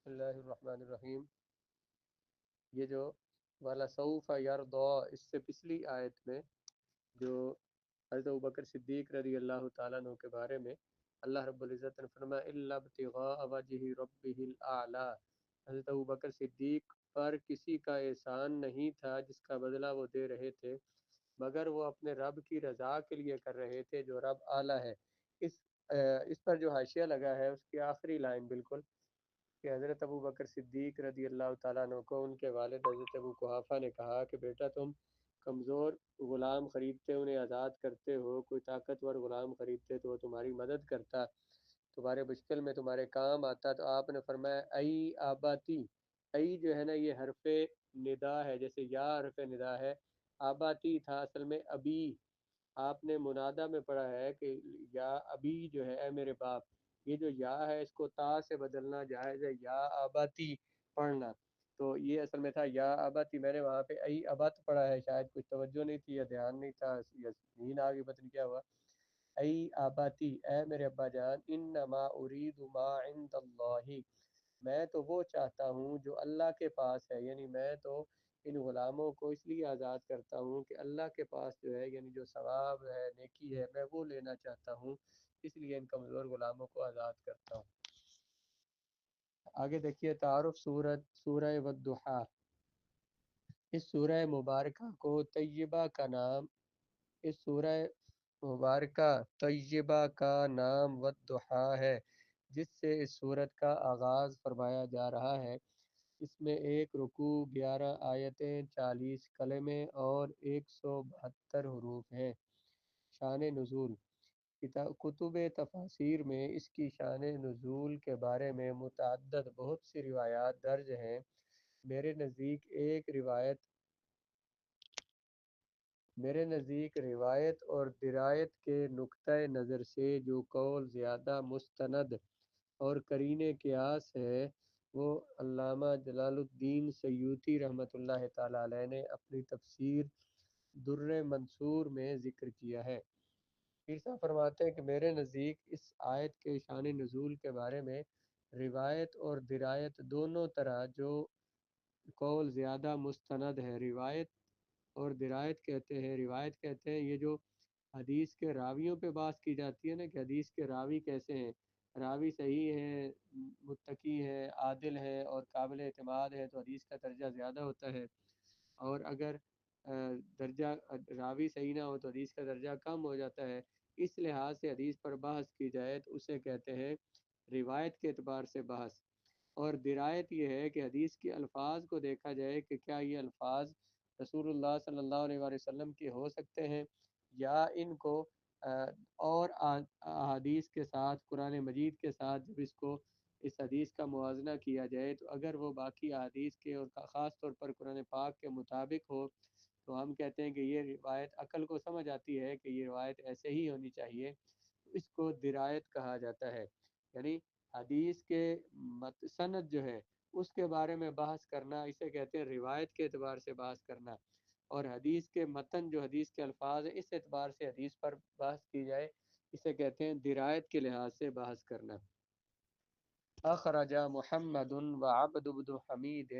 اللہ الرحمن الرحیم۔ یہ جو والا سوف یرضا، اس سے پچھلی آیت میں جو حضرت ابوبکر صدیق رضی اللہ تعالیٰ عنہ کے بارے میں اللہ رب العزت نے فرمایا الا ابتغاء وجہ ربہ الاعلی، حضرت ابوبکر صدیق پر کسی کا احسان نہیں تھا جس کا بدلہ وہ دے رہے تھے، مگر وہ اپنے رب کی رضا کے لیے کر رہے تھے جو رب اعلیٰ ہے۔ اس اس پر جو حاشیہ لگا ہے اس کی آخری لائن بالکل کہ حضرت ابو بکر صدیق رضی اللہ تعالیٰ عنہ کو ان کے والد حضرت ابو قحافہ نے کہا کہ بیٹا تم کمزور غلام خریدتے انہیں آزاد کرتے ہو، کوئی طاقتور غلام خریدتے تو وہ تمہاری مدد کرتا، تمہارے مشکل میں تمہارے کام آتا۔ تو آپ نے فرمایا ای آباتی، ای جو ہے نا یہ حرف ندا ہے، جیسے یا حرف ندا ہے، آباتی تھا اصل میں ابی، آپ نے منادہ میں پڑھا ہے کہ یا ابی جو ہے اے میرے باپ، یہ جو یا ہے اس کو تا سے بدلنا جائز ہے، یا آباتی پڑھنا، تو یہ اصل میں تھا یا آباتی۔ میں نے وہاں پہ ای ابت پڑھا ہے، شاید کچھ توجہ نہیں تھی یا دھیان نہیں تھا یا نیند آ گئی، پتہ نہیں کیا ہوا۔ ای آباتی، اے میرے ابا جان، انما ارید ما عند اللہ، میں تو وہ چاہتا ہوں جو اللہ کے پاس ہے، یعنی میں تو ان غلاموں کو اس لیے آزاد کرتا ہوں کہ اللہ کے پاس جو ہے یعنی جو ثواب ہے نیکی ہے میں وہ لینا چاہتا ہوں، اس لیے ان کمزور غلاموں کو آزاد کرتا ہوں۔ آگے دیکھیے تعارف سورہ والضحیٰ، اس سورہ مبارکہ کو طیبہ کا نام، اس سورہ مبارکہ طیبہ کا نام والضحیٰ ہے، جس سے اس سورت کا آغاز فرمایا جا رہا ہے۔ اس میں ایک رکوع، 11 آیتیں، 40 کلمے اور 172 حروف ہیں۔ شان نزول، کتب تفاسیر میں اس کی شان نزول کے بارے میں متعدد بہت سی روایات درج ہیں۔ میرے نزدیک روایت اور درایت کے نقطۂ نظر سے جو قول زیادہ مستند اور قرینِ قیاس ہے وہ علامہ جلال الدین سیوطی رحمۃ اللہ تعالیٰ علیہ نے اپنی تفسیر در منصور میں ذکر کیا ہے۔ پیر صاحب فرماتے ہیں کہ میرے نزدیک اس آیت کے شان نزول کے بارے میں روایت اور درایت دونوں طرح جو قول زیادہ مستند ہے، روایت اور درایت کہتے ہیں، روایت کہتے ہیں یہ جو حدیث کے راویوں پہ بات کی جاتی ہے نا کہ حدیث کے راوی کیسے ہیں، راوی صحیح ہے، متقی ہے، عادل ہے اور قابل اعتماد ہے تو حدیث کا درجہ زیادہ ہوتا ہے، اور اگر درجہ راوی صحیح نہ ہو تو حدیث کا درجہ کم ہو جاتا ہے۔ اس لحاظ سے حدیث پر بحث کی جائے تو اسے کہتے ہیں روایت کے اعتبار سے بحث، اور درایت یہ ہے کہ حدیث کے الفاظ کو دیکھا جائے کہ کیا یہ الفاظ رسول اللہ صلی اللہ علیہ وآلہ وسلم کے ہو سکتے ہیں یا ان کو اور احادیث کے ساتھ، قرآن مجید کے ساتھ جب اس حدیث کا موازنہ کیا جائے تو اگر وہ باقی احادیث کے اور خاص طور پر قرآن پاک کے مطابق ہو تو ہم کہتے ہیں کہ یہ روایت عقل کو سمجھ آتی ہے کہ یہ روایت ایسے ہی ہونی چاہیے، اس کو درایت کہا جاتا ہے۔ یعنی حدیث کے سند جو ہے اس کے بارے میں بحث کرنا اسے کہتے ہیں روایت کے اعتبار سے بحث کرنا، اور حدیث کے متن جو حدیث کے الفاظ ہیں اس اعتبار سے حدیث پر بحث کی جائے اسے کہتے ہیں درایت کے لحاظ سے بحث کرنا۔ اخرج محمد وعبد بن حمید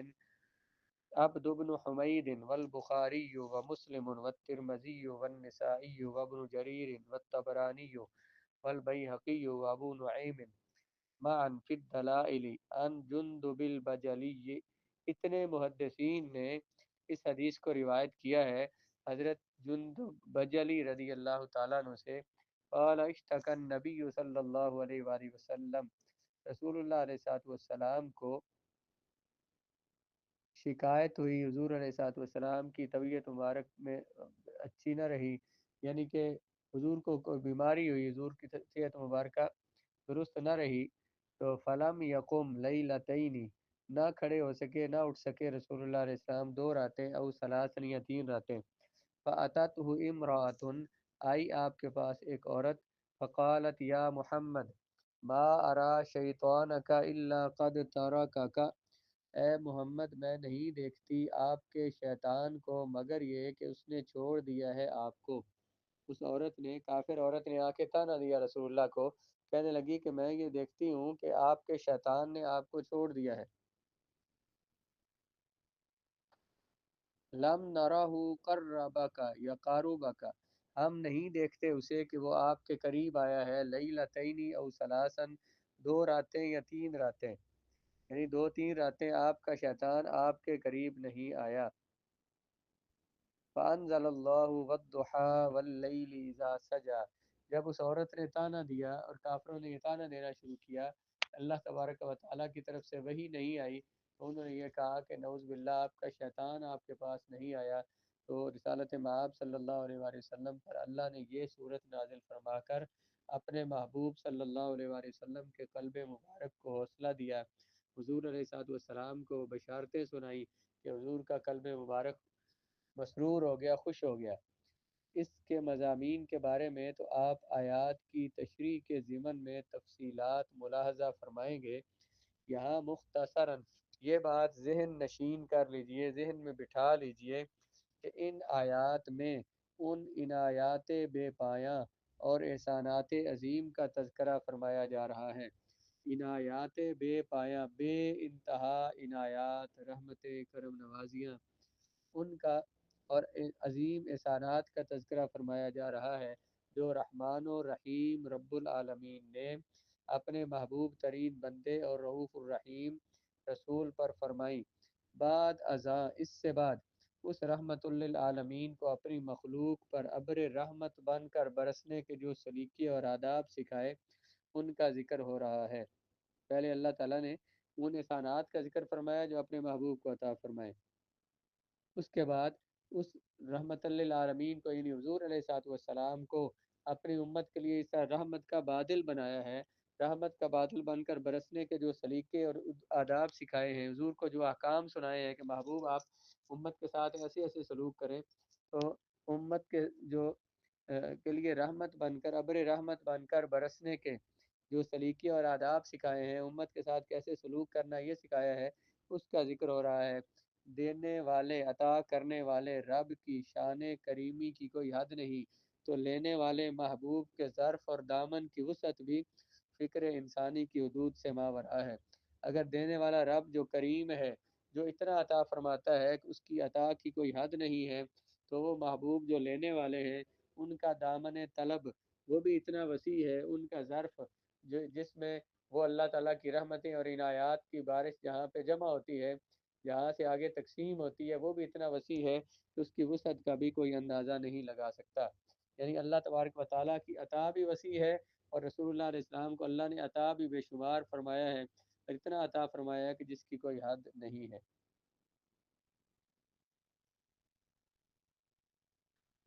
عبد بن حمید والبخاری ومسلم والترمذی والنسائی وابن جریر والطبرانی والبیہقی وابو نعیم معا فی الدلائل عن جندب البجلی۔ اتنے محدثین نے اس حدیث کو روایت کیا ہے حضرت جندب بجلی رضی اللہ تعالیٰ عنہ سے، قال اشتکى النبی صلی اللہ علیہ وآلہ وسلم، رسول اللہ علیہ السلام کو شکایت ہوئی، حضور علیہ السلام کی طبیعت مبارک میں اچھی نہ رہی، یعنی کہ حضور کو کوئی بیماری ہوئی، حضور کی صحت مبارکہ درست نہ رہی، تو فلم یقم لیلتین، نہ کھڑے ہو سکے، نہ اٹھ سکے رسول اللہ علیہ السلام 2 راتیں او ثلاثن یا 3 راتیں۔ فاتتہ امرأۃ، آئی آپ کے پاس ایک عورت، فقالت یا محمد ما ارا شیطانک الا قد ترکک، اے محمد میں نہیں دیکھتی آپ کے شیطان کو مگر یہ کہ اس نے چھوڑ دیا ہے آپ کو۔ اس عورت نے، کافر عورت نے آ کے تانا دیا رسول اللہ کو کہنے لگی کہ میں یہ دیکھتی ہوں کہ آپ کے شیطان نے آپ کو چھوڑ دیا ہے۔ لم نرہ قربک یا قاربک، ہم نہیں دیکھتے اسے کہ وہ آپ کے قریب آیا ہے، لیلتین او ثلاثن، 2 راتیں یا 3 راتیں، یعنی 2 3 راتیں آپ کا شیطان آپ کے قریب نہیں آیا۔ فَأَنزَلَ اللَّهُ وَالضُّحَىٰ وَاللَّيْلِ إِذَا سَجَىٰ، جب اس عورت نے تانا دیا اور کافروں نے یہ تانا دینا شروع کیا، اللہ تبارک و تعالیٰ کی طرف سے وحی نہیں آئی، تو انہوں نے یہ کہا کہ نعوذ باللہ آپ کا شیطان آپ کے پاس نہیں آیا، تو رسالت مآب صلی اللہ علیہ وآلہ وسلم پر اللہ نے یہ صورت نازل فرما کر اپنے محبوب صلی اللہ علیہ وآلہ وسلم کے قلب مبارک کو حوصلہ دیا، حضور علیہ الصلوۃ والسلام کو بشارتیں سنائی کہ حضور کا قلب مبارک مسرور ہو گیا، خوش ہو گیا۔ اس کے مضامین کے بارے میں تو آپ آیات کی تشریح کے ضمن میں تفصیلات ملاحظہ فرمائیں گے، یہاں مختصراً یہ بات ذہن نشین کر لیجئے، ذہن میں بٹھا لیجئے کہ ان آیات میں ان عنایات بے پایاں اور احسانات عظیم کا تذکرہ فرمایا جا رہا ہے۔ عنایات بے پایاں، بے انتہا عنایات، رحمت، کرم نوازیاں، ان کا اور عظیم احسانات کا تذکرہ فرمایا جا رہا ہے جو رحمان و رحیم رب العالمین نے اپنے محبوب ترین بندے اور رؤوف الرحیم رسول پر فرمائی۔ بعد ازاں، اس سے بعد اس رحمت للعالمین کو اپنی مخلوق پر ابر رحمت بن کر برسنے کے جو سلیقے اور آداب سکھائے، ان کا ذکر ہو رہا ہے۔ پہلے اللہ تعالیٰ نے ان احسانات کا ذکر فرمایا جو اپنے محبوب کو عطا فرمائے، اس کے بعد اس رحمت للعالمین کو یعنی حضور علیہ الصلوۃ والسلام کو اپنی امت کے لیے اس طرح رحمت کا بادل بنایا ہے، رحمت کا بادل بن کر برسنے کے جو سلیقے اور آداب سکھائے ہیں، حضور کو جو احکام سنائے ہیں کہ محبوب آپ امت کے ساتھ ایسے ایسے سلوک کریں، تو امت کے جو کے لیے رحمت بن کر ابر رحمت بن کر برسنے کے جو سلیقے اور آداب سکھائے ہیں، امت کے ساتھ کیسے سلوک کرنا یہ سکھایا ہے، اس کا ذکر ہو رہا ہے۔ دینے والے، عطا کرنے والے رب کی شان کریمی کی کوئی حد نہیں، تو لینے والے محبوب کے ظرف اور دامن کی وسعت بھی فکر انسانی کی حدود سے ماوراء ہے۔ اگر دینے والا رب جو کریم ہے، جو اتنا عطا فرماتا ہے کہ اس کی عطا کی کوئی حد نہیں ہے، تو وہ محبوب جو لینے والے ہیں، ان کا دامن طلب وہ بھی اتنا وسیع ہے، ان کا ظرف جس میں وہ اللہ تعالیٰ کی رحمتیں اور عنایات کی بارش جہاں پہ جمع ہوتی ہے، جہاں سے آگے تقسیم ہوتی ہے، وہ بھی اتنا وسیع ہے کہ اس کی وسعت کا بھی کوئی اندازہ نہیں لگا سکتا۔ یعنی اللہ تبارک و تعالیٰ کی عطا بھی وسیع ہے، اور رسول اللہ علیہ السلام کو اللہ نے عطا بھی بے شمار فرمایا ہے، اور اتنا عطا فرمایا ہے کہ جس کی کوئی حد نہیں ہے۔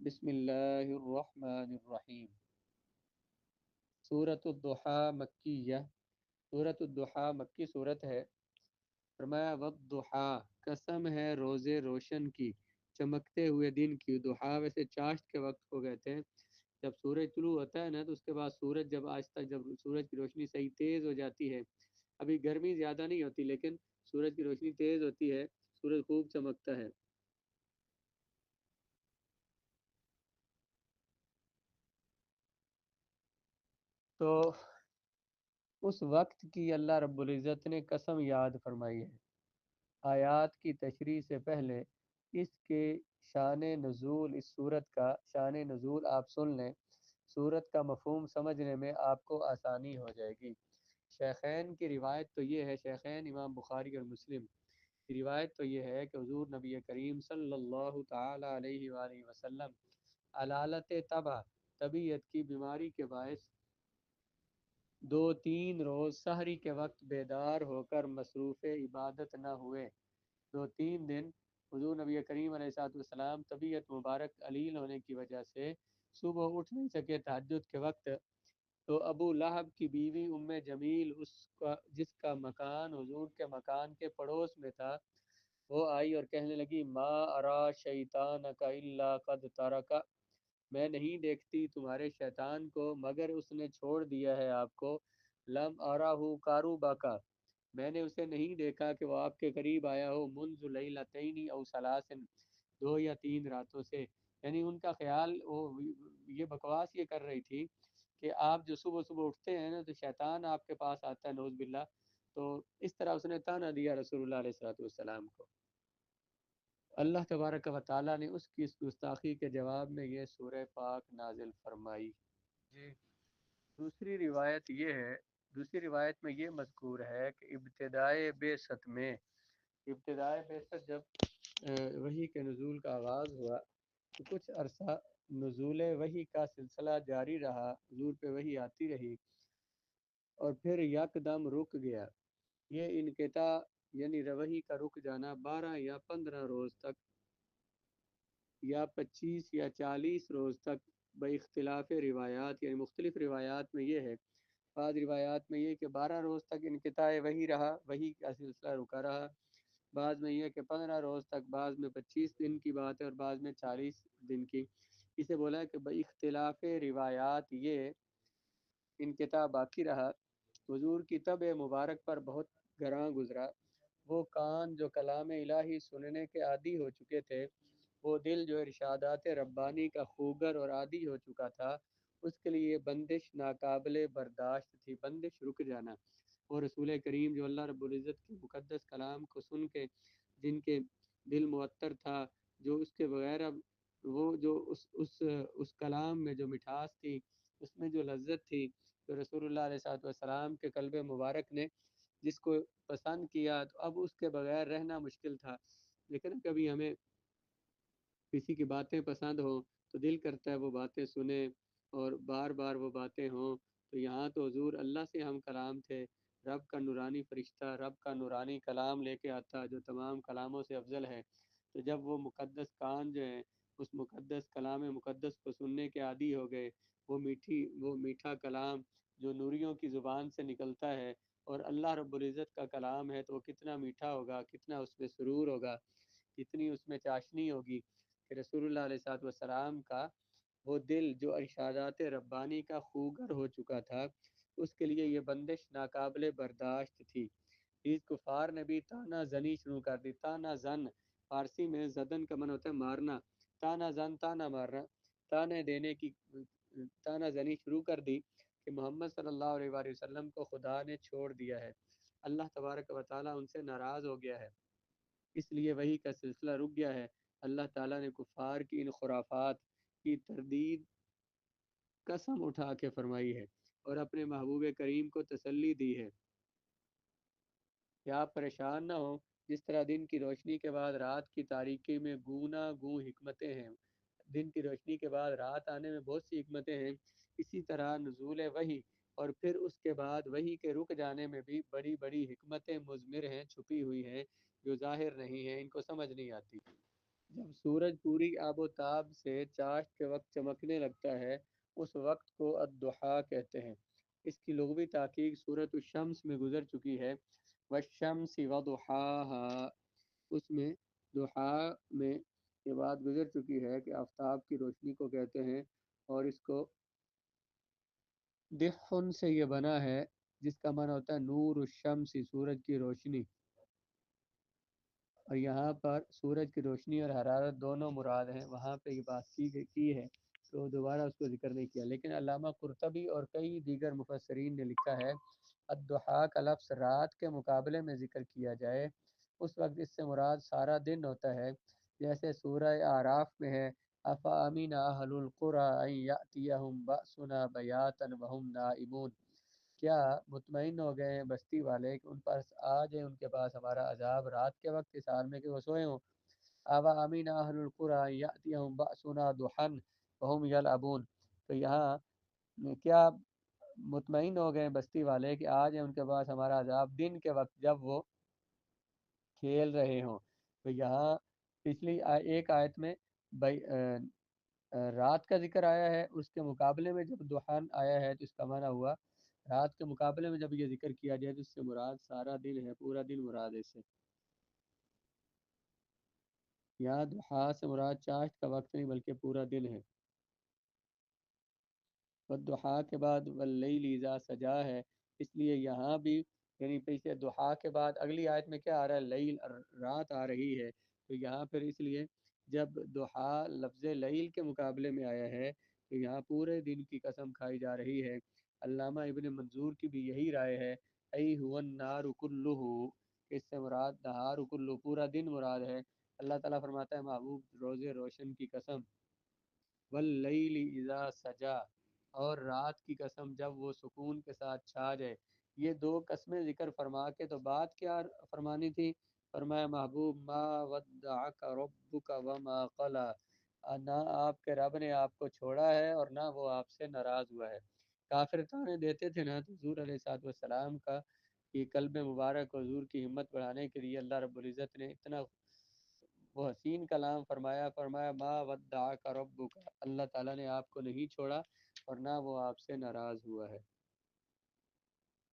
بسم اللہ الرحمن الرحیم۔ سورۃ الضحیٰ مکیہ، سورۃ الضحیٰ مکی صورت ہے۔ فرمایا والضحیٰ، قسم ہے روز روشن کی، چمکتے ہوئے دن کی۔ ضحیٰ ویسے چاشت کے وقت کو کہتے ہیں، جب سورج طلوع ہوتا ہے نا تو اس کے بعد سورج جب آہستہ جب سورج کی روشنی صحیح تیز ہو جاتی ہے، ابھی گرمی زیادہ نہیں ہوتی لیکن سورج کی روشنی تیز ہوتی ہے، سورج خوب چمکتا ہے، تو اس وقت کی اللہ رب العزت نے قسم یاد فرمائی ہے۔ آیات کی تشریح سے پہلے اس کے شان نزول، اس صورت کا شان نزول آپ سن لیں، صورت کا مفہوم سمجھنے میں آپ کو آسانی ہو جائے گی۔ شیخین کی روایت تو یہ ہے، شیخین امام بخاری اور مسلم کی روایت تو یہ ہے کہ حضور نبی کریم صلی اللہ تعالی علیہ وآلہ وسلم علالت تبع، طبیعت کی بیماری کے باعث 2 3 روز سحری کے وقت بیدار ہو کر مصروف عبادت نہ ہوئے۔ 2 3 دن حضور نبی کریم علیہ الصلوۃ والسلام طبیعت مبارک علیل ہونے کی وجہ سے صبح اٹھ نہیں سکے تہجد کے وقت، تو ابو لہب کی بیوی ام جمیل، اس کا جس کا مکان حضور کے مکان کے پڑوس میں تھا، وہ آئی اور کہنے لگی ما ارا شیطانک الا قد ترک، میں نہیں دیکھتی تمہارے شیطان کو مگر اس نے چھوڑ دیا ہے آپ کو، لم ارہ قاربک، میں نے اسے نہیں دیکھا کہ وہ آپ کے قریب آیا ہو، منذ لیلتین او ثلاثن، 2 یا 3 راتوں سے۔ یعنی ان کا خیال وہ یہ بکواس یہ کر رہی تھی کہ آپ جو صبح صبح اٹھتے ہیں نا تو شیطان آپ کے پاس آتا ہے نعوذ باللہ، تو اس طرح اس نے تانا دیا رسول اللہ علیہ والسلام کو۔ اللہ تبارک و تعالیٰ نے اس کی اس گستاخی کے جواب میں یہ سورہ پاک نازل فرمائی۔ جی دوسری روایت میں یہ مذکور ہے کہ ابتدائے بعثت جب وحی کے نزول کا آغاز ہوا تو کچھ عرصہ نزول وحی کا سلسلہ جاری رہا، حضور پہ وحی آتی رہی، اور پھر یکدم رک گیا۔ یہ انقطاع یعنی وحی کا رک جانا 12 یا 15 روز تک یا 25 یا 40 روز تک باختلاف روایات، یعنی مختلف روایات میں یہ ہے، بعض روایات میں یہ کہ 12 روز تک انقطاع وحی رہا، وحی کا سلسلہ رکا رہا، بعض میں یہ کہ 15 روز تک، بعض میں 25 دن کی بات ہے اور بعض میں 40 دن کی۔ اسے بولا ہے کہ باختلاف روایات یہ انقطاع باقی رہا۔ حضور کی طبع مبارک پر بہت گراں گزرا، وہ کان جو کلام الہی سننے کے عادی ہو چکے تھے، وہ دل جو ارشادات ربانی کا خوگر اور عادی ہو چکا تھا، اس کے لیے بندش ناقابل برداشت تھی، بندش رک جانا۔ اور رسول کریم جو اللہ رب العزت کے مقدس کلام کو سن کے جن کے دل معطر تھا، جو اس کے بغیر اب وہ جو اس کلام میں جو مٹھاس تھی، اس میں جو لذت تھی، تو رسول اللہ علیہ والسلام کے قلب مبارک نے جس کو پسند کیا، تو اب اس کے بغیر رہنا مشکل تھا۔ لیکن کبھی ہمیں کسی کی باتیں پسند ہوں تو دل کرتا ہے وہ باتیں سنیں اور بار بار وہ باتیں ہوں۔ تو یہاں تو حضور اللہ سے ہم کلام تھے، رب کا نورانی فرشتہ رب کا نورانی کلام لے کے آتا جو تمام کلاموں سے افضل ہے۔ تو جب وہ مقدس کان جو ہیں اس مقدس کلام مقدس کو سننے کے عادی ہو گئے، وہ میٹھا کلام جو نوریوں کی زبان سے نکلتا ہے اور اللہ رب العزت کا کلام ہے، تو وہ کتنا میٹھا ہوگا، کتنا اس میں سرور ہوگا، کتنی اس میں چاشنی ہوگی کہ رسول اللہ علیہ والسلام کا وہ دل جو ارشادات ربانی کا خوگر ہو چکا تھا، اس کے لیے یہ بندش ناقابل برداشت تھی۔ اس کفار نے بھی تانا زنی شروع کر دی۔ تانا زن فارسی میں زدن کا من ہوتا ہے مارنا، تانا زن تانا مارنا، تانے دینے کی تانا زنی شروع کر دی کہ محمد صلی اللہ علیہ وآلہ وسلم کو خدا نے چھوڑ دیا ہے، اللہ تبارک و تعالیٰ ان سے ناراض ہو گیا ہے، اس لیے وحی کا سلسلہ رک گیا ہے۔ اللہ تعالیٰ نے کفار کی ان خرافات کی تردید قسم اٹھا کے فرمائی ہے اور اپنے محبوب کریم کو تسلی دی ہے کہ آپ پریشان نہ ہوں، جس طرح دن کی روشنی کے بعد رات کی تاریکی میں گونا گوں حکمتیں ہیں، دن کی روشنی کے بعد رات آنے میں بہت سی حکمتیں ہیں، اسی طرح نزول وحی اور پھر اس کے بعد وحی کے رک جانے میں بھی بڑی بڑی حکمتیں مضمر ہیں، چھپی ہوئی ہیں، جو ظاہر نہیں ہیں، ان کو سمجھ نہیں آتی۔ جب سورج پوری آب و تاب سے چاشت کے وقت چمکنے لگتا ہے، اس وقت کو الضحیٰ کہتے ہیں۔ اس کی لغوی تحقیق سورۃ الشمس میں گزر چکی ہے، والشمس وضحاها، اس میں ضحیٰ میں یہ بات گزر چکی ہے کہ آفتاب کی روشنی کو کہتے ہیں، اور اس کو دحن سے یہ بنا ہے جس کا معنی ہوتا ہے نور الشمس، سورج کی روشنی، اور یہاں پر سورج کی روشنی اور حرارت دونوں مراد ہیں، وہاں پہ یہ بات کی ہے تو دوبارہ اس کو ذکر نہیں کیا، لیکن علامہ قرطبی اور کئی دیگر مفسرین نے لکھا ہے الضحیٰ کا لفظ رات کے مقابلے میں ذکر کیا جائے اس وقت اس سے مراد سارا دن ہوتا ہے، جیسے سورہ اعراف میں ہے افامن اہل القری ان یاتیہم باسنا بیاتا وہم نائمون، کیا مطمئن ہو گئے ہیں بستی والے کہ ان پر آ جائے ان کے پاس ہمارا عذاب رات کے وقت اس حال میں کہ وہ سوئے ہوں۔ آوا امین اہل القری یاتیہم باسنا ضحی وہم یلعبون، تو یہاں کیا مطمئن ہو گئے بستی والے کہ آ جائے ان کے پاس ہمارا عذاب دن کے وقت جب وہ کھیل رہے ہوں۔ تو یہاں پچھلی ایک آیت میں رات کا ذکر آیا ہے، اس کے مقابلے میں جب دخان آیا ہے تو اس کا معنی ہوا رات کے مقابلے میں جب یہ ذکر کیا جائے تو اس سے مراد سارا دن ہے، پورا دن مراد ہے اس سے۔ یہاں ضحیٰ سے مراد چاشت کا وقت نہیں بلکہ پورا دن ہے۔ والضحیٰ کے بعد واللیل اذا سجا ہے، اس لیے یہاں بھی یعنی پیچھے ضحیٰ کے بعد اگلی آیت میں کیا آ رہا ہے، لیل، رات آ رہی ہے، تو یہاں پھر اس لیے جب ضحیٰ لفظ لیل کے مقابلے میں آیا ہے تو یہاں پورے دن کی قسم کھائی جا رہی ہے۔ علامہ ابن منظور کی بھی یہی رائے ہے، ای هو النار کلہ، اس سے مراد نہار کلہ پورا دن مراد ہے۔ اللہ تعالیٰ فرماتا ہے محبوب روز روشن کی قسم، واللیل اذا سجا، اور رات کی قسم جب وہ سکون کے ساتھ چھا جائے۔ یہ دو قسمیں ذکر فرما کے تو بات کیا فرمانی تھی؟ فرمایا محبوب ما ودعک ربک وما قلی، نہ آپ کے رب نے آپ کو چھوڑا ہے اور نہ وہ آپ سے ناراض ہوا ہے۔ کافر تانے دیتے تھے نا، تو حضور علیہ السلام کا یہ قلب مبارک حضور کی ہمت بڑھانے کے لیے اللہ رب العزت نے اتنا وہ حسین کلام فرمایا ما ودعک ربک، اللہ تعالیٰ نے آپ کو نہیں چھوڑا اور نہ وہ آپ سے ناراض ہوا ہے۔